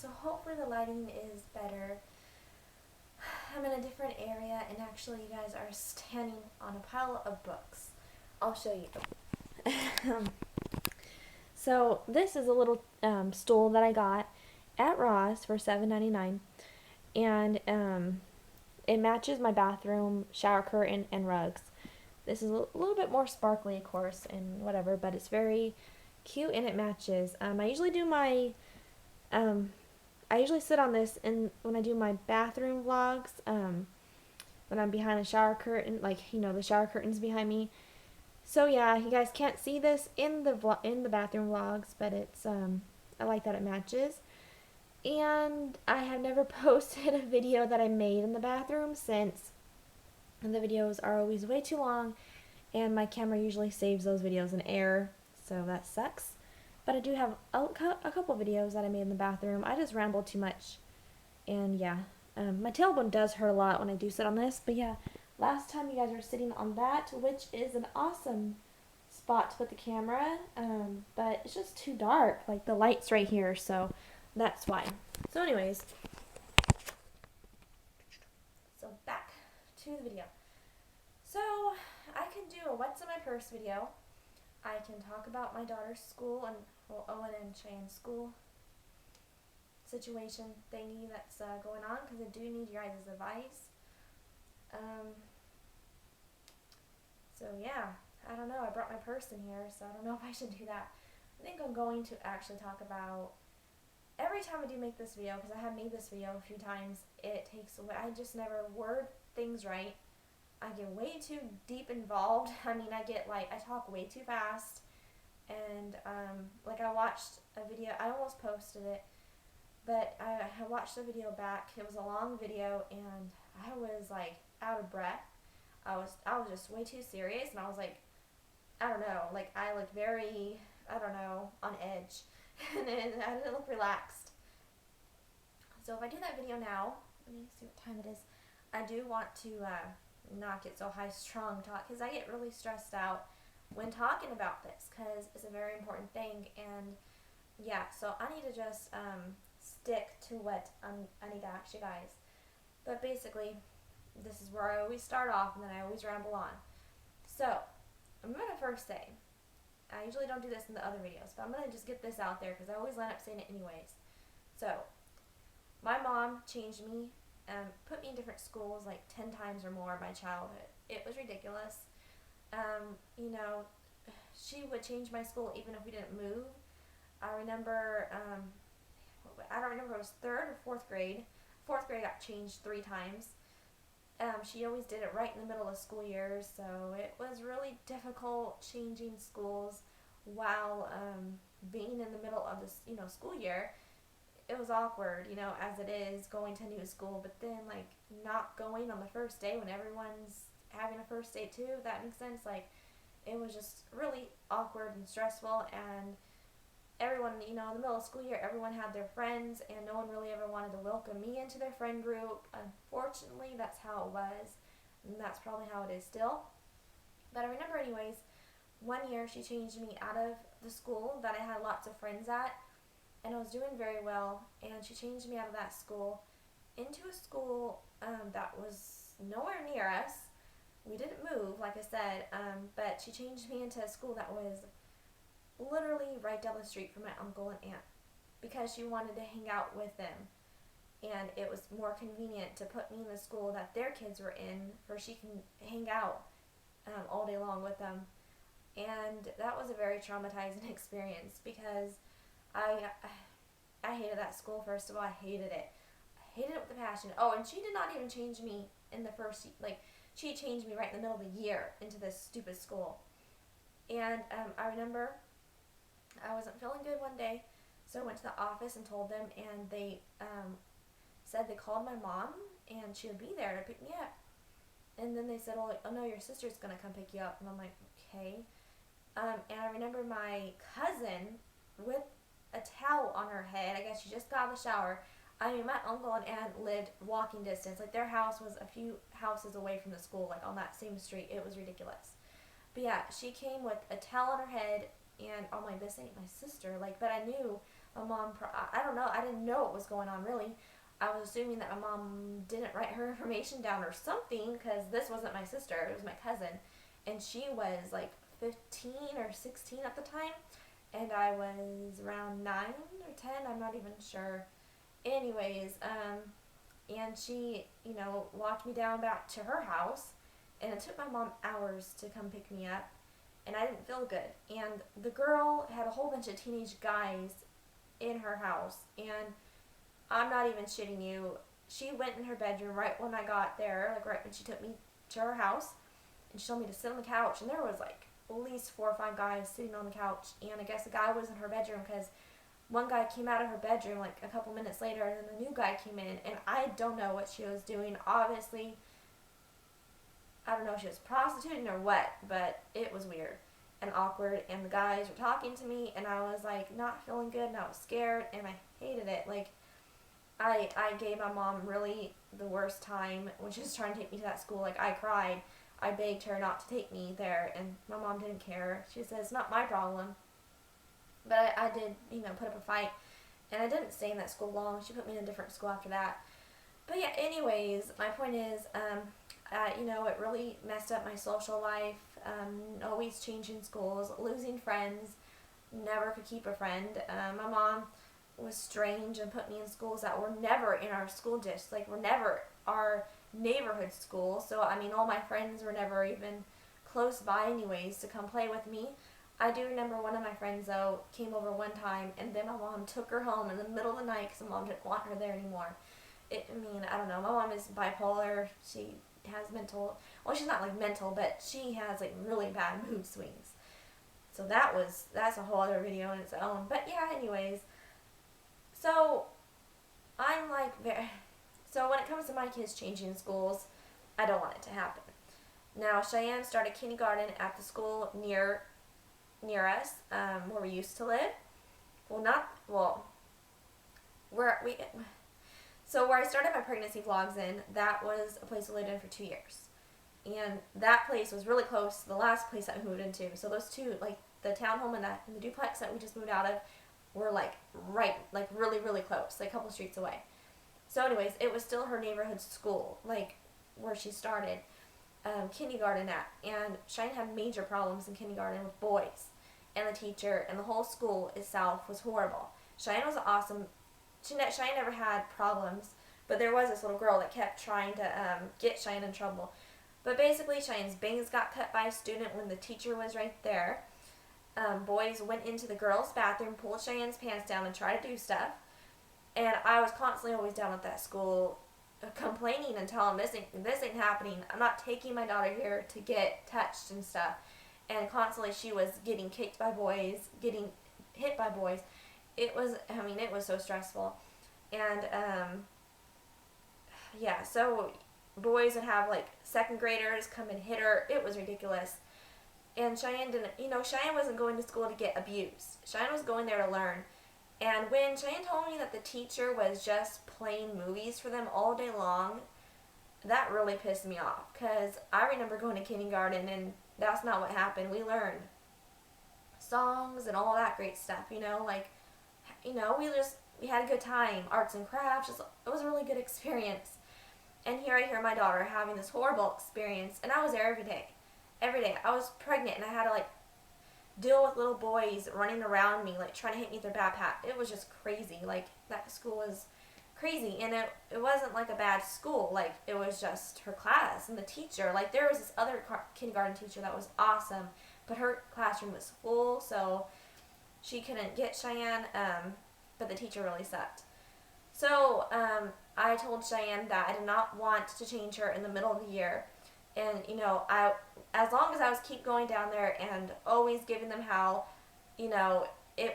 so hopefully the lighting is better. I'm in a different area, and actually you guys are standing on a pile of books. I'll show you. So this is a little stool that I got at Ross for $7.99, and it matches my bathroom, shower curtain, and rugs. This is a little bit more sparkly, of course, and whatever, but it's very cute and it matches. I usually sit on this when I do my bathroom vlogs. When I'm behind the shower curtain, the shower curtain's behind me. So yeah, you guys can't see this in the bathroom vlogs, but it's I like that it matches. And I have never posted a video that I made in the bathroom since the videos are always way too long, and my camera usually saves those videos in error, so that sucks. But I do have a couple videos that I made in the bathroom. I just ramble too much, and yeah, my tailbone does hurt a lot when I do sit on this. But yeah, last time you guys were sitting on that, which is an awesome spot to put the camera, but it's just too dark. Like the light's right here, so that's why. So anyways, so back to the video. So I can do a what's in my purse video. I can talk about my daughter's school and Owen and Shyanne's school situation thingy that's going on, because I do need your guys' advice. So yeah, I don't know. I brought my purse in here, so I don't know if I should do that. I think I'm going to actually talk about, every time I do make this video, because I have made this video a few times, it takes away, I just never word things right. I get way too deep involved. I talk way too fast. And, I watched a video, I almost posted it, but I watched the video back. It was a long video, and I was, out of breath. I was just way too serious, and I was I don't know, I looked very, I don't know, on edge. And I didn't look relaxed. So if I do that video now, let me see what time it is. I do want to, not get so high-strung talk, because I get really stressed out when talking about this, because it's a very important thing. And yeah, so I need to just stick to what I need to ask you guys. But basically, this is where I always start off, and then I always ramble on. So I'm going to first say, I usually don't do this in the other videos, but I'm going to just get this out there because I always end up saying it anyways. So my mom changed me, put me in different schools 10 times or more in my childhood. It was ridiculous. She would change my school even if we didn't move. I remember, I don't remember if it was 3rd or 4th grade. 4th grade I got changed 3 times. She always did it right in the middle of school years, so it was really difficult changing schools while being in the middle of this, school year. It was awkward, as it is going to a new school, but then not going on the first day when everyone's having a first day too, if that makes sense. It was just really awkward and stressful, and everyone, in the middle of school year, everyone had their friends, and no one really ever wanted to welcome me into their friend group. Unfortunately, that's how it was, and that's probably how it is still. But I remember anyways, one year she changed me out of the school that I had lots of friends at, and I was doing very well, and she changed me out of that school into a school that was nowhere near us. We didn't move, like I said, but she changed me into a school that was literally right down the street from my uncle and aunt, because she wanted to hang out with them, and it was more convenient to put me in the school that their kids were in, for she can hang out all day long with them. And that was a very traumatizing experience, because I hated that school. First of all, I hated it. I hated it with a passion. Oh, and she did not even change me in the first, she changed me right in the middle of the year into this stupid school. And I remember I wasn't feeling good one day, so I went to the office and told them, and they said they called my mom, and she would be there to pick me up. And then they said, oh no, your sister's going to come pick you up. And I'm like, okay. And I remember my cousin with a towel on her head. I guess she just got out of the shower. I mean, my uncle and aunt lived walking distance. Their house was a few houses away from the school, on that same street. It was ridiculous. But yeah, she came with a towel on her head, and I'm like, this ain't my sister. But I knew, My mom, I don't know, I didn't know what was going on really. I was assuming that my mom didn't write her information down or something, because this wasn't my sister, it was my cousin. And she was like 15 or 16 at the time, and I was around 9 or 10, I'm not even sure. Anyways, and she, walked me down back to her house, and it took my mom hours to come pick me up, and I didn't feel good. And the girl had a whole bunch of teenage guys in her house, and I'm not even shitting you. She went in her bedroom right when I got there, like right when she took me to her house, and she told me to sit on the couch, and there was like at least 4 or 5 guys sitting on the couch, and I guess the guy was in her bedroom because one guy came out of her bedroom like a couple minutes later, and then the new guy came in, and I don't know what she was doing. Obviously, I don't know if she was prostituting or what, but it was weird and awkward, and the guys were talking to me, and I was like not feeling good, and I was scared, and I hated it. Like, I gave my mom really the worst time when she was trying to take me to that school. Like, I cried. I begged her not to take me there, and my mom didn't care. She says, it's not my problem. But I did, put up a fight, and I didn't stay in that school long. She put me in a different school after that. But yeah, anyways, my point is, it really messed up my social life. Always changing schools, losing friends, never could keep a friend. My mom was strange and put me in schools that were never in our school district, like were never our neighborhood school. So all my friends were never even close by anyways to come play with me. I do remember one of my friends though came over one time, and then my mom took her home in the middle of the night because my mom didn't want her there anymore. I don't know. My mom is bipolar. She has she's not like mental, but she has like really bad mood swings. So that's a whole other video in its own. But yeah, anyways. So I'm like, so when it comes to my kids changing schools, I don't want it to happen. Now, Shyanne started kindergarten at the school near us, where we used to live. So where I started my pregnancy vlogs in, that was a place we lived in for 2 years. And that place was really close to the last place that we moved into. So those two, like the townhome and the duplex that we just moved out of, were like right, like really, really close, like a couple streets away. So anyways, it was still her neighborhood school, like where she started kindergarten at. And Shyanne had major problems in kindergarten with boys. And the teacher and the whole school itself was horrible. Shyanne was awesome. Shyanne never had problems, but there was this little girl that kept trying to get Shyanne in trouble. But basically, Shyanne's bangs got cut by a student when the teacher was right there. Boys went into the girls' bathroom, pulled Cheyenne's pants down, and tried to do stuff. And I was constantly always down at that school complaining and telling them, this ain't happening. I'm not taking my daughter here to get touched and stuff. And constantly she was getting kicked by boys, getting hit by boys. It was so stressful. And, so boys would have, like, second graders come and hit her. It was ridiculous. And Shyanne Shyanne wasn't going to school to get abused. Shyanne was going there to learn. And when Shyanne told me that the teacher was just playing movies for them all day long, that really pissed me off. Because I remember going to kindergarten, and that's not what happened. We learned songs and all that great stuff, we had a good time. Arts and crafts, it was a really good experience. And here I hear my daughter having this horrible experience, and I was there every day. Every day. I was pregnant, and I had to, deal with little boys running around me, trying to hit me with their backpack. It was just crazy. That school was crazy, and it wasn't, a bad school. It was just her class and the teacher. There was this other kindergarten teacher that was awesome, but her classroom was full, so she couldn't get Shyanne, but the teacher really sucked. So, I told Shyanne that I did not want to change her in the middle of the year. And, as long as I was keep going down there and always giving them hell, there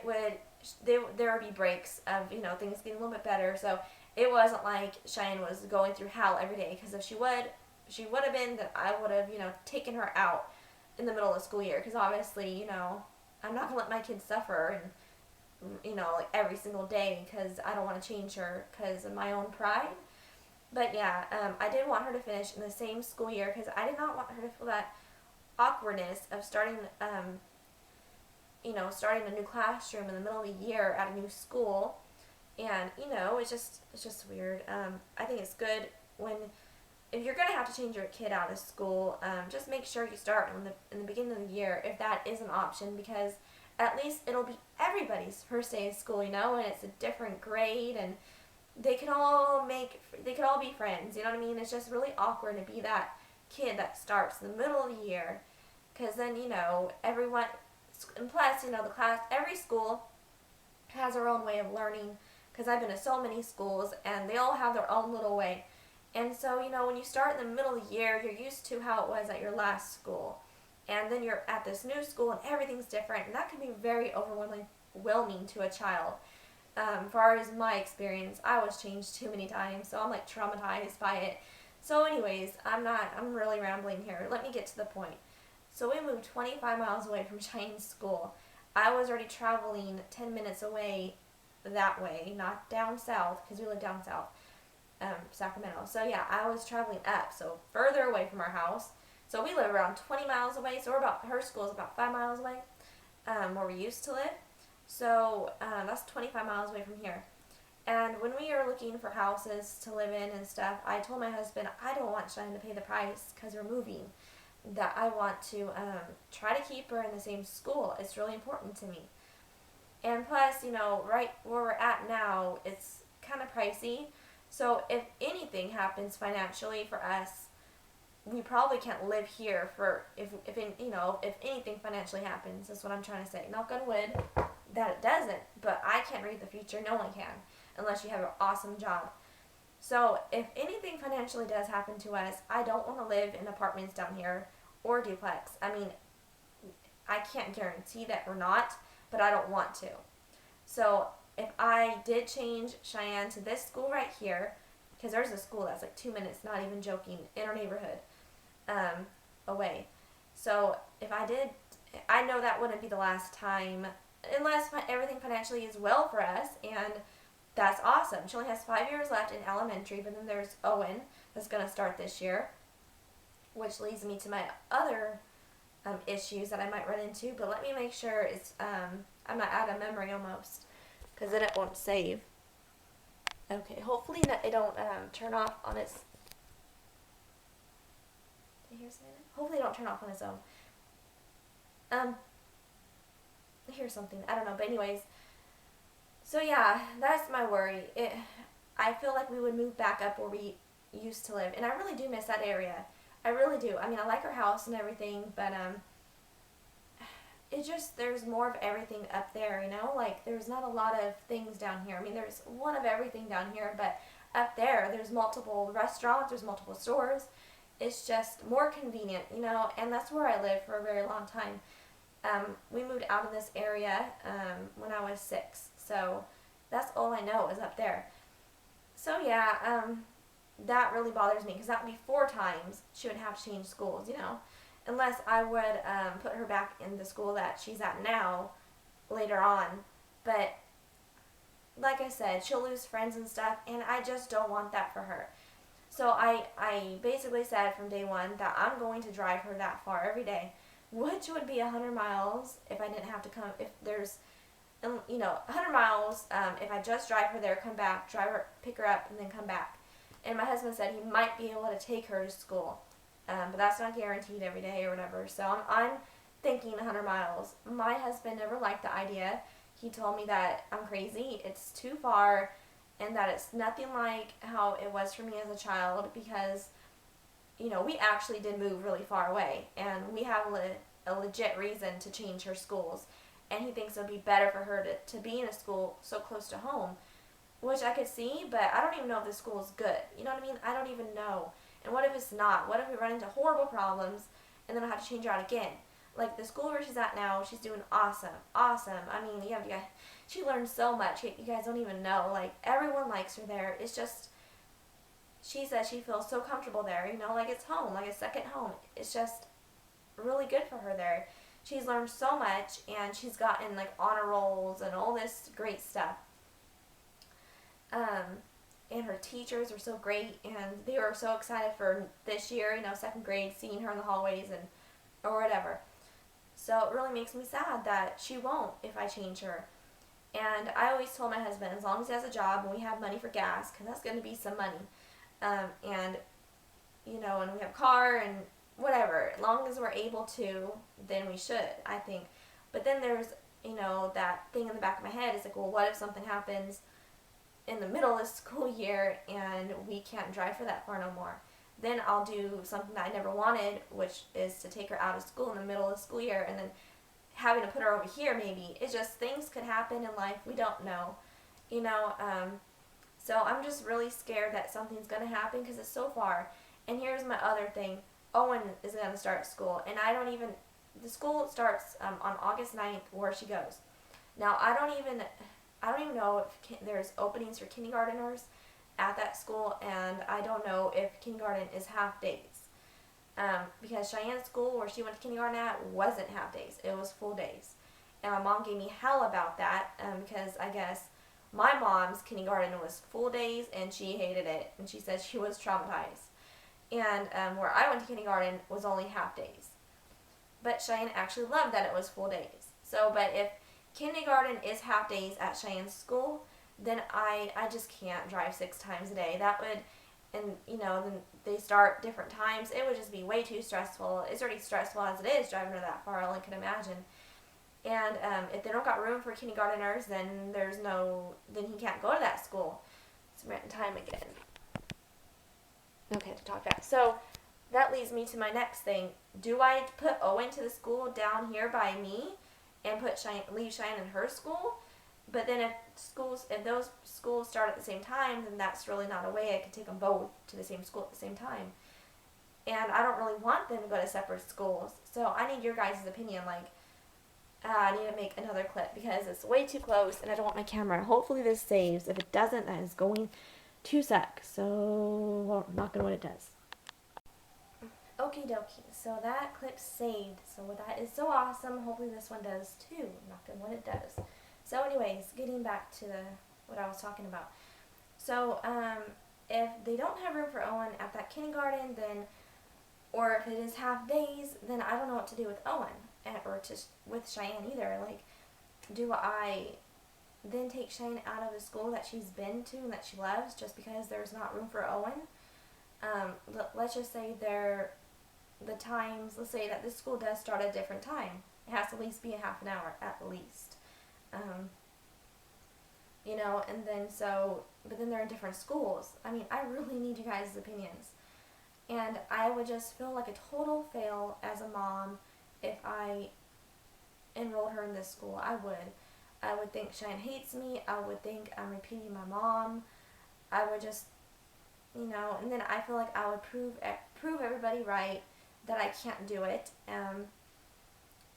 would be breaks of, things getting a little bit better. So it wasn't like Shyanne was going through hell every day. Because if she would have been, then I would have, taken her out in the middle of the school year. Because obviously, I'm not going to let my kids suffer and, every single day because I don't want to change her because of my own pride. But yeah, I did want her to finish in the same school year because I did not want her to feel that awkwardness of starting starting a new classroom in the middle of the year at a new school, and it's just weird. I think it's good when if you're gonna have to change your kid out of school, just make sure you start in the beginning of the year if that is an option, because at least it'll be everybody's first day of school, and it's a different grade, and they could all be friends. You know what I mean? It's just really awkward to be that kid that starts in the middle of the year, because then everyone, and plus the class, every school has their own way of learning, because I've been to so many schools and they all have their own little way. And so, when you start in the middle of the year, you're used to how it was at your last school. And then you're at this new school and everything's different. And that can be very overwhelming to a child. Far as my experience, I was changed too many times, so I'm traumatized by it. So anyways, I'm really rambling here. Let me get to the point. So we moved 25 miles away from Cheyenne's school. I was already traveling 10 minutes away that way, not down south, because we live down south. Sacramento. So yeah, I was traveling up, so further away from our house. So we live around 20 miles away. So her school is about 5 miles away, where we used to live. So that's 25 miles away from here. And when we were looking for houses to live in and stuff, I told my husband I don't want Shyanne to pay the price because we're moving. That I want to try to keep her in the same school. It's really important to me. And plus, right where we're at now, it's kind of pricey. So if anything happens financially for us, we probably can't live here if anything financially happens. That's what I'm trying to say. Knock on wood that it doesn't, but I can't read the future. No one can, unless you have an awesome job. So if anything financially does happen to us, I don't want to live in apartments down here or duplex. I mean, I can't guarantee that we're not, but I don't want to. So if I did change Shyanne to this school right here, because there's a school that's 2 minutes, not even joking, in our neighborhood, away. So if I did, I know that wouldn't be the last time, unless everything financially is well for us, and that's awesome. She only has 5 years left in elementary, but then there's Owen that's going to start this year, which leads me to my other issues that I might run into, but let me make sure it's, I'm not out of memory almost, because then it won't save. Okay, hopefully it don't turn off on its... Did you hear something? Hopefully it don't turn off on its own. I hear something. I don't know, but anyways. So yeah, that's my worry. I feel like we would move back up where we used to live, and I really do miss that area. I really do. I mean, I like our house and everything, but it just, there's more of everything up there, there's not a lot of things down here. I mean, there's one of everything down here, but up there's multiple restaurants, there's multiple stores. It's just more convenient, and that's where I lived for a very long time. We moved out of this area when I was 6, so that's all I know is up there. So yeah, that really bothers me, because that would be 4 times she would have to change schools, unless I would put her back in the school that she's at now later on. But like I said, she'll lose friends and stuff, and I just don't want that for her. So I basically said from day one that I'm going to drive her that far every day, which would be 100 miles if I didn't have to come, if there's, 100 miles if I just drive her there, come back, pick her up, and then come back. And my husband said he might be able to take her to school. But that's not guaranteed every day or whatever. So I'm thinking 100 miles. My husband never liked the idea. He told me that I'm crazy, it's too far, and that it's nothing like how it was for me as a child, because, we actually did move really far away, and we have a legit reason to change her schools. And he thinks it would be better for her to be in a school so close to home, which I could see, but I don't even know if this school is good. You know what I mean? I don't even know. And what if it's not? What if we run into horrible problems and then I have to change her out again? Like the school where she's at now, she's doing awesome. Awesome. I mean, she learns so much. You guys don't even know. Everyone likes her there. It's just, she says she feels so comfortable there. It's home, like a second home. It's just really good for her there. She's learned so much, and she's gotten honor rolls and all this great stuff. And her teachers are so great, and they were so excited for this year, 2nd grade, seeing her in the hallways or whatever. So it really makes me sad that she won't if I change her. And I always told my husband, as long as he has a job and we have money for gas, because that's going to be some money, and and we have a car and whatever, as long as we're able to, then we should, I think. But then there's, that thing in the back of my head is like, well, what if something happens in the middle of the school year and we can't drive for that far no more? Then I'll do something that I never wanted, which is to take her out of school in the middle of the school year and then having to put her over here maybe. It's just things could happen in life. We don't know, so I'm just really scared that something's going to happen because it's so far. And here's my other thing. Owen is going to start school, and the school starts on August 9th where she goes. Now, I don't even know if there's openings for kindergarteners at that school, and I don't know if kindergarten is half days. Because Cheyenne's school, where she went to kindergarten at, wasn't half days. It was full days. And my mom gave me hell about that because I guess my mom's kindergarten was full days, and she hated it, and she said she was traumatized. And where I went to kindergarten was only half days. But Shyanne actually loved that it was full days. So, but if kindergarten is half days at Cheyenne's school, then I just can't drive 6 times a day. That would, and then they start different times. It would just be way too stressful. It's already stressful as it is driving her that far, I only can imagine. And if they don't got room for kindergarteners, then then he can't go to that school. It's rent time again. Okay, to talk back. So that leads me to my next thing. Do I put Owen to the school down here by me and leave Shyanne in her school? But then if those schools start at the same time, then that's really not a way I could take them both to the same school at the same time. And I don't really want them to go to separate schools. So I need your guys' opinion. I need to make another clip because it's way too close and I don't want my camera. Hopefully this saves. If it doesn't, that is going to suck. So, well, I'm not going to what it does. Okie dokie. So that clip saved. So that is so awesome. Hopefully this one does too. Not good what it does. So anyways, getting back to what I was talking about. So if they don't have room for Owen at that kindergarten, or if it is half days, then I don't know what to do with Owen or with Shyanne either. Do I then take Shyanne out of the school that she's been to and that she loves just because there's not room for Owen? Let's just say let's say that this school does start at a different time. It has to at least be a half an hour at least. But then they're in different schools. I really need you guys' opinions. And I would just feel like a total fail as a mom if I enrolled her in this school. I would think Shyanne hates me. I would think I'm repeating my mom. I would just, and then I feel like I would prove everybody right that I can't do it.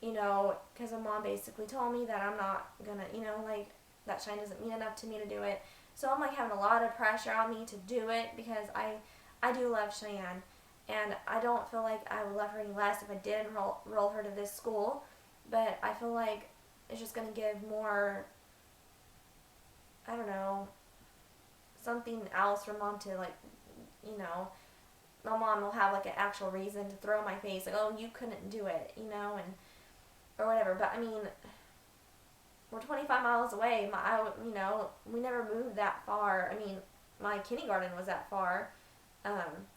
Because my mom basically told me that I'm not gonna, that Shyanne doesn't mean enough to me to do it. So I'm having a lot of pressure on me to do it because I do love Shyanne, and I don't feel like I would love her any less if I did enroll her to this school. But I feel like it's just gonna give more, I don't know, something else for mom to my mom will have an actual reason to throw in my face, oh, you couldn't do it, or whatever. But we're 25 miles away. We never moved that far. My kindergarten was that far,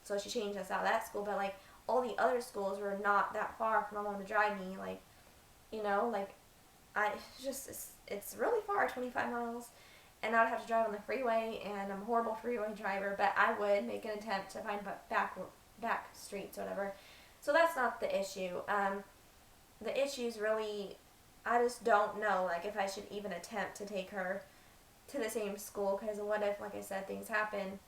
so she changed us out of that school. But all the other schools were not that far for my mom to drive me. It's really far, 25 miles. And I would have to drive on the freeway, and I'm a horrible freeway driver, but I would make an attempt to find back streets or whatever. So that's not the issue. The issue is really, I just don't know, if I should even attempt to take her to the same school, because what if, like I said, things happen,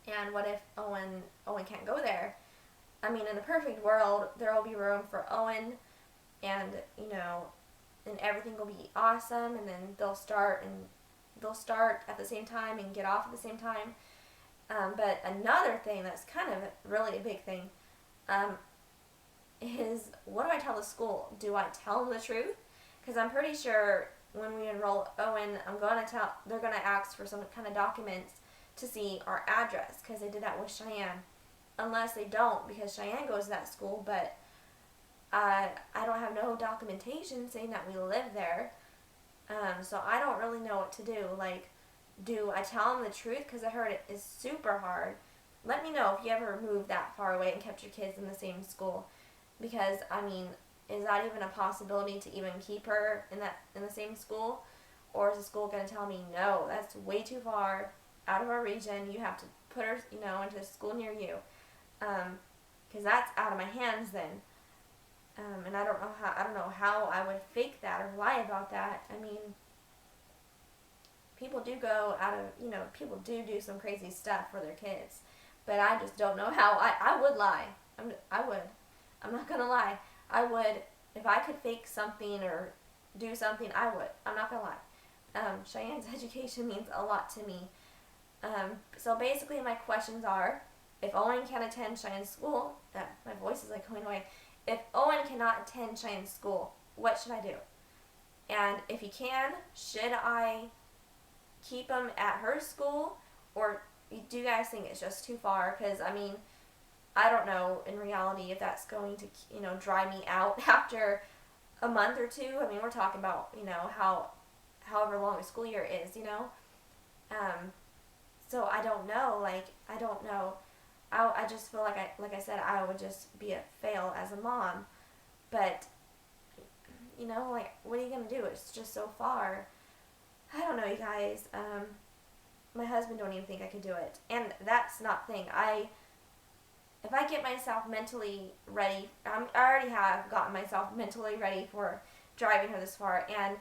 and what if Owen can't go there? In a perfect world, there will be room for Owen, and, and everything will be awesome, and then they'll start at the same time and get off at the same time. But another thing that's kind of really a big thing is, what do I tell the school? Do I tell them the truth? Because I'm pretty sure when we enroll Owen, they're going to ask for some kind of documents to see our address, because they did that with Shyanne. Unless they don't, because Shyanne goes to that school, but I don't have no documentation saying that we live there. So I don't really know what to do. Like, do I tell them the truth? Because I heard it is super hard. Let me know if you ever moved that far away and kept your kids in the same school. Because, I mean, is that even a possibility to even keep her in the same school? Or is the school going to tell me, no, that's way too far out of our region. You have to put her, into a school near you. Because that's out of my hands then. And I don't know how I would fake that or lie about that. I mean, people do go out of, people do some crazy stuff for their kids. But I just don't know how. I would lie. I would. I'm not going to lie. I would, if I could fake something or do something, I would. I'm not going to lie. Cheyenne's education means a lot to me. So basically my questions are, if Owen can attend Cheyenne's school, my voice is like going away. If Owen cannot attend Cheyenne's school, what should I do? And if he can, should I keep him at her school? Or do you guys think it's just too far? Because, I mean, I don't know in reality if that's going to, dry me out after a month or two. I mean, we're talking about, however long a school year is, So I don't know. I don't know. I just feel like I said, I would just be a fail as a mom. But, what are you going to do? It's just so far. I don't know, you guys. My husband don't even think I could do it. And that's not the thing. If I get myself mentally ready, I already have gotten myself mentally ready for driving her this far. And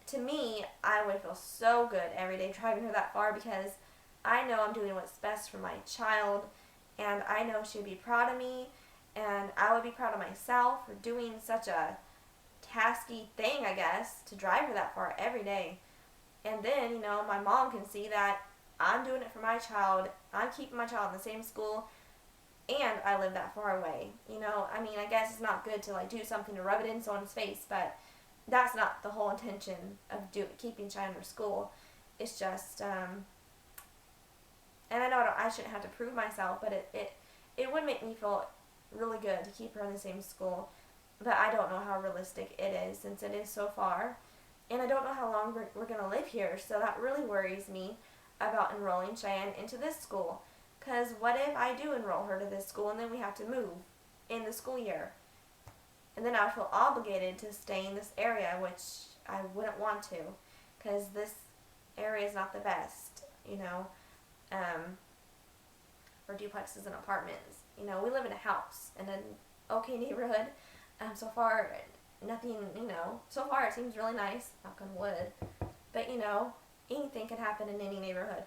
to me, I would feel so good every day driving her that far because I know I'm doing what's best for my child, and I know she'd be proud of me, and I would be proud of myself for doing such a tasky thing, I guess, to drive her that far every day. And then, my mom can see that I'm doing it for my child, I'm keeping my child in the same school, and I live that far away. I mean, I guess it's not good to, do something to rub it in someone's face, but that's not the whole intention of keeping Shyanne in her school. It's just, and I know I shouldn't have to prove myself, but it would make me feel really good to keep her in the same school. But I don't know how realistic it is since it is so far. And I don't know how long we're going to live here, so that really worries me about enrolling Shyanne into this school. Because what if I do enroll her to this school and then we have to move in the school year? And then I feel obligated to stay in this area, which I wouldn't want to, because this area is not the best, for duplexes and apartments. We live in a house in an okay neighborhood. So far, nothing, so far it seems really nice, knock on wood. But, anything can happen in any neighborhood.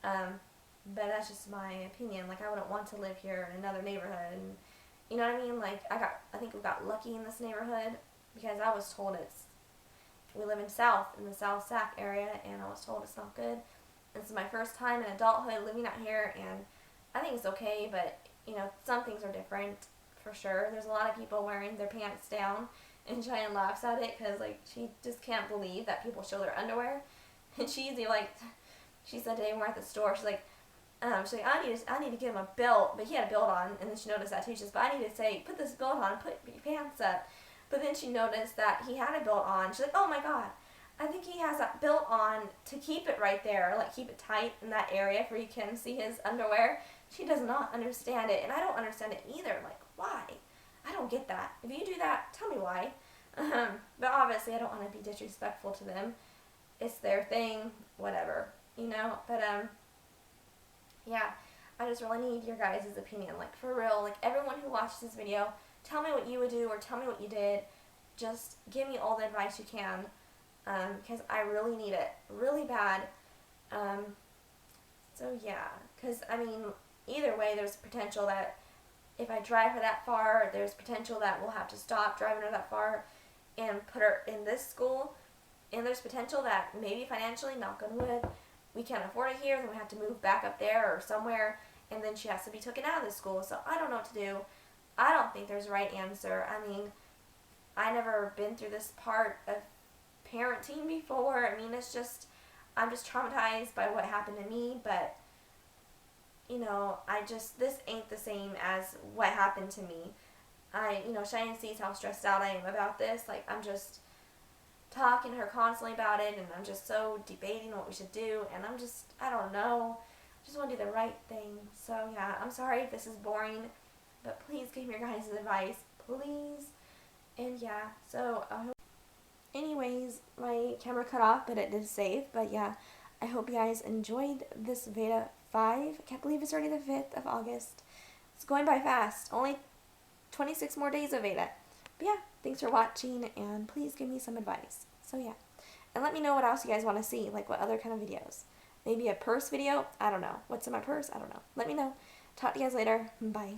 But that's just my opinion. I wouldn't want to live here in another neighborhood. And, you know what I mean? I think we got lucky in this neighborhood because I was told we live in the South Sac area, and I was told it's not good. This is my first time in adulthood living out here, and I think it's okay, but, some things are different for sure. There's a lot of people wearing their pants down, and Shyanne laughs at it because, she just can't believe that people show their underwear. And she said today when we're at the store, she's like, I need to give him a belt, but he had a belt on, and then she noticed that too. She says, but I need to say, put this belt on, put your pants up. But then she noticed that he had a belt on. She's like, oh my god, I think he has that belt on to keep it right there, keep it tight in that area where you can see his underwear. She does not understand it, and I don't understand it either. Why? I don't get that. If you do that, tell me why. But obviously I don't want to be disrespectful to them. It's their thing, whatever, But, yeah, I just really need your guys' opinion. For real, everyone who watches this video, tell me what you would do or tell me what you did. Just give me all the advice you can, because I really need it, really bad. So yeah, because, either way, there's potential that if I drive her that far, there's potential that we'll have to stop driving her that far and put her in this school. And there's potential that maybe financially, knock on wood, we can't afford it here, then we have to move back up there or somewhere, and then she has to be taken out of the school. So I don't know what to do. I don't think there's a right answer. I never been through this part of parenting before. I'm just traumatized by what happened to me, but, this ain't the same as what happened to me. Cheyenne sees how stressed out I am about this. Like, I'm just talking to her constantly about it, and I'm just so debating what we should do, and I don't know. I just want to do the right thing. So, yeah, I'm sorry if this is boring, but please give me your guys' advice. Please. And, yeah, so, anyways, my camera cut off, but it did save. But, yeah, I hope you guys enjoyed this VEDA 5. I can't believe it's already the 5th of August. It's going by fast. Only 26 more days of VEDA. But yeah, thanks for watching, and please give me some advice. So yeah, and let me know what else you guys want to see, like what other kind of videos. Maybe a purse video? I don't know. What's in my purse? I don't know. Let me know. Talk to you guys later. Bye.